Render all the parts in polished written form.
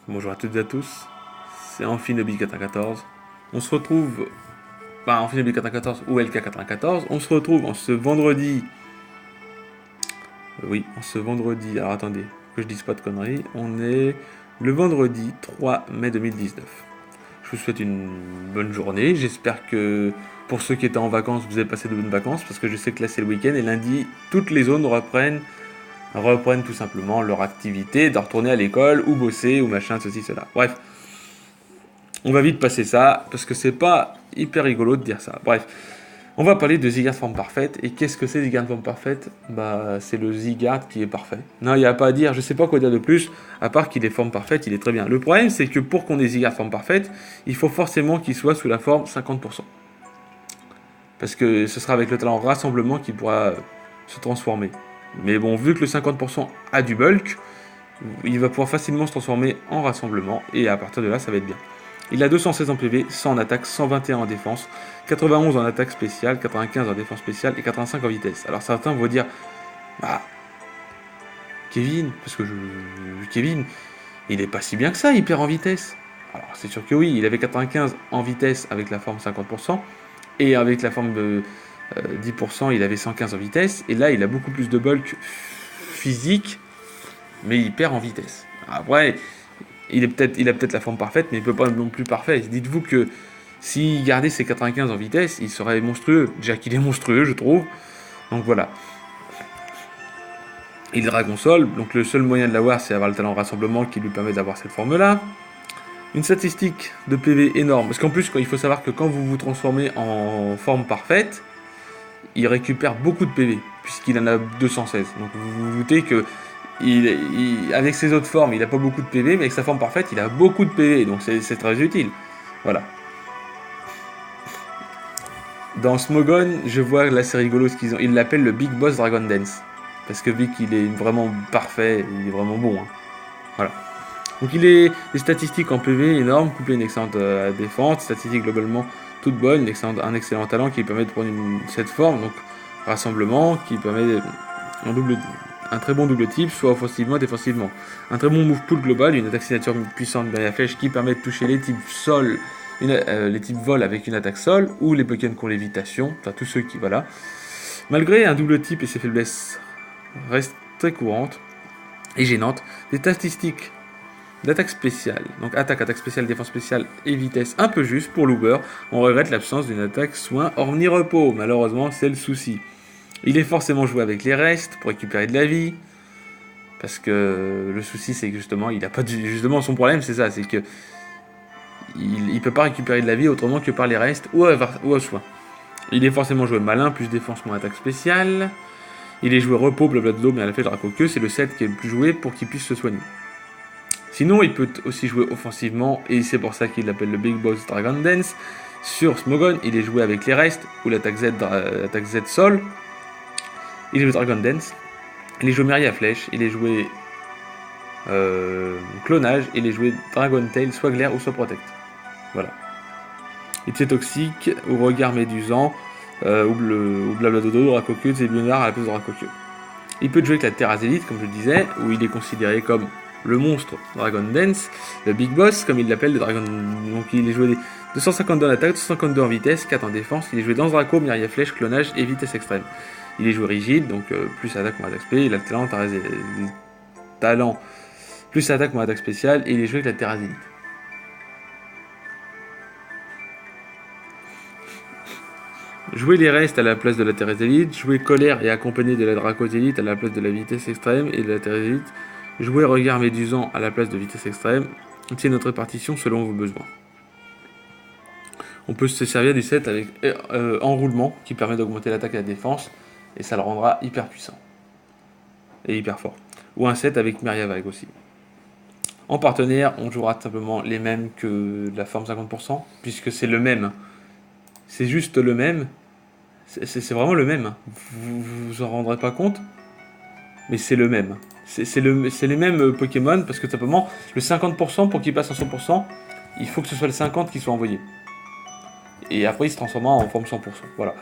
Bonjour à toutes et à tous, c'est Amphinobi94. On se retrouve, Amphinobi94 ou LK94. On se retrouve en ce vendredi. En ce vendredi. Alors attendez, que je dise pas de conneries. On est le vendredi 3 mai 2019. Je vous souhaite une bonne journée. J'espère que pour ceux qui étaient en vacances, vous avez passé de bonnes vacances parce que je sais que là c'est le week-end et lundi, toutes les zones reprennent tout simplement leur activité, de retourner à l'école ou bosser ou machin, ceci, cela. Bref, on va vite passer ça parce que c'est pas hyper rigolo de dire ça. Bref, on va parler de Zygarde forme parfaite. Et qu'est-ce que c'est Zygarde forme parfaite? Bah, c'est le Zygarde qui est parfait. Non, il n'y a pas à dire, je sais pas quoi dire de plus, à part qu'il est forme parfaite, il est très bien. Le problème, c'est que pour qu'on ait Zygarde forme parfaite, il faut forcément qu'il soit sous la forme 50%. Parce que ce sera avec le talent rassemblement qu'il pourra se transformer. Mais bon, vu que le 50% a du bulk, il va pouvoir facilement se transformer en rassemblement, et à partir de là, ça va être bien. Il a 216 en PV, 100 en attaque, 121 en défense, 91 en attaque spéciale, 95 en défense spéciale et 85 en vitesse. Alors certains vont dire, bah, Kevin, Kevin, il est pas si bien que ça, il perd en vitesse. Alors c'est sûr que oui, il avait 95 en vitesse avec la forme 50%, et avec la forme de 10%, il avait 115 en vitesse, et là il a beaucoup plus de bulk physique, mais il perd en vitesse. Après, il a peut-être la forme parfaite, mais il peut pas non plus parfait. Dites-vous que s'il gardait ses 95 en vitesse, il serait monstrueux. Déjà qu'il est monstrueux, je trouve. Donc voilà. Il Dragon Sol, donc le seul moyen de l'avoir, c'est avoir le talent rassemblement qui lui permet d'avoir cette forme-là. Une statistique de PV énorme, parce qu'en plus, il faut savoir que quand vous vous transformez en forme parfaite, il récupère beaucoup de PV, puisqu'il en a 216. Donc vous vous doutez que avec ses autres formes, il n'a pas beaucoup de PV, mais avec sa forme parfaite, il a beaucoup de PV, donc c'est très utile. Voilà. Dans Smogon, je vois là c'est rigolo ce qu'ils ont. Ils l'appellent le Big Boss Dragon Dance. Parce que vu qu'il est vraiment parfait, il est vraiment bon. Hein. Voilà. Donc il est des statistiques en PV énormes, couplées à une excellente défense, statistiques globalement toutes bonnes, un excellent talent qui permet de prendre cette forme, donc rassemblement, qui permet un très bon double type, soit offensivement, défensivement. Un très bon move pool global, une attaque signature puissante de la flèche qui permet de toucher les types sol, les types vol avec une attaque sol, ou les Pokémon qui ont lévitation, enfin tous ceux qui, voilà. Malgré un double type et ses faiblesses restent très courantes et gênantes, des statistiques d'attaque spéciale, donc attaque spéciale, défense spéciale et vitesse un peu juste pour Looper, on regrette l'absence d'une attaque soin orni-repos, malheureusement c'est le souci. Il est forcément joué avec les restes pour récupérer de la vie, parce que le souci c'est que justement, il a pas justement son problème c'est ça, c'est que il peut pas récupérer de la vie autrement que par les restes ou à soin. Il est forcément joué malin, plus défense, moins attaque spéciale. Il est joué repos, blablabla, mais à la fin Dracoqueux, c'est le set qui est le plus joué pour qu'il puisse se soigner. Sinon, il peut aussi jouer offensivement, et c'est pour ça qu'il l'appelle le Big Boss Dragon Dance. Sur Smogon, il est joué avec les restes, ou l'attaque Z Sol. Il est joué Dragon Dance. Il est joué Myria Flèche. Il est joué Clonage. Il est joué Dragon Tail, soit Glaire ou soit Protect. Voilà. Il est toxique, au regard médusant, ou Blabladodo, Dracoqueux, Zébionard à la place de Dracoqueux. Il peut jouer avec la Terrazélite, comme je le disais, où il est considéré comme le monstre Dragon Dance, le Big Boss, comme il l'appelle, le Dragon. Donc il est joué 252 en attaque, 252 en vitesse, 4 en défense. Il est joué dans Draco, Myria Flèche, Clonage et vitesse extrême. Il est joué rigide, donc plus attaque moins attaque spé. Il a le talent, plus attaque moins attaque spéciale, et il est joué avec la Terrazélite. Jouer les restes à la place de la Terrazélite, jouer colère et accompagné de la Dracozélite à la place de la vitesse extrême et de la Terrazélite, jouer regard médusant à la place de vitesse extrême, c'est notre répartition selon vos besoins. On peut se servir du set avec enroulement qui permet d'augmenter l'attaque et la défense, et ça le rendra hyper puissant et hyper fort. Ou un set avec Myria Vague aussi. En partenaire, on jouera simplement les mêmes que la forme 50%, puisque c'est le même. C'est juste le même. C'est vraiment le même. Vous vous en rendrez pas compte, mais c'est le même. C'est les mêmes Pokémon, parce que simplement, le 50% pour qu'il passe en 100%, il faut que ce soit le 50 qui soit envoyé. Et après, il se transformera en forme 100%. Voilà.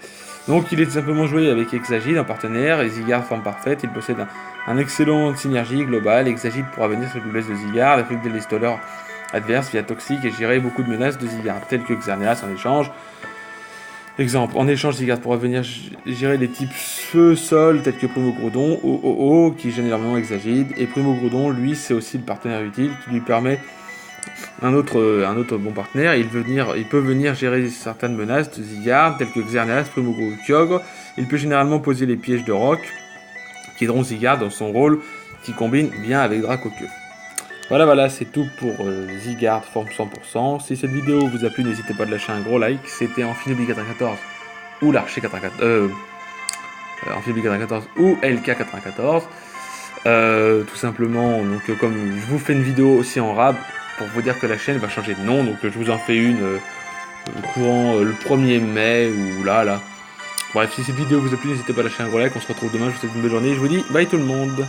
Donc, il est tout simplement joué avec Exagile, un partenaire, et Zygarde forme parfaite. Il possède Un excellent synergie globale, Exagite pourra venir sur le faiblesse de Zygarde, affecter les stallers adverses via toxique et gérer beaucoup de menaces de Zygarde, telles que Xerneas en échange. Exemple, en échange, Zygarde pourra venir gérer les types feu, sol, tels que Primo Groudon, OOO, qui généralement Exagite, et Primo Groudon, lui, c'est aussi le partenaire utile qui lui permet un autre bon partenaire. Il peut venir gérer certaines menaces de Zygarde, telles que Xerneas, Primo Groudon, Kyogre. Il peut généralement poser les pièges de roc, qui aideront Zygarde dans son rôle, qui combine bien avec Dracoqueux. Voilà, c'est tout pour Zygarde forme 100%. Si cette vidéo vous a plu, n'hésitez pas à lâcher un gros like. C'était Amphinobie 94 ou l'Archer 94, Amphinobie 94 ou LK94. Tout simplement, donc comme je vous fais une vidéo aussi en rab pour vous dire que la chaîne va changer de nom, donc je vous en fais une courant le 1er mai ou là. Bref, si cette vidéo vous a plu, n'hésitez pas à lâcher un gros like. On se retrouve demain. Je vous souhaite une bonne journée. Je vous dis bye tout le monde.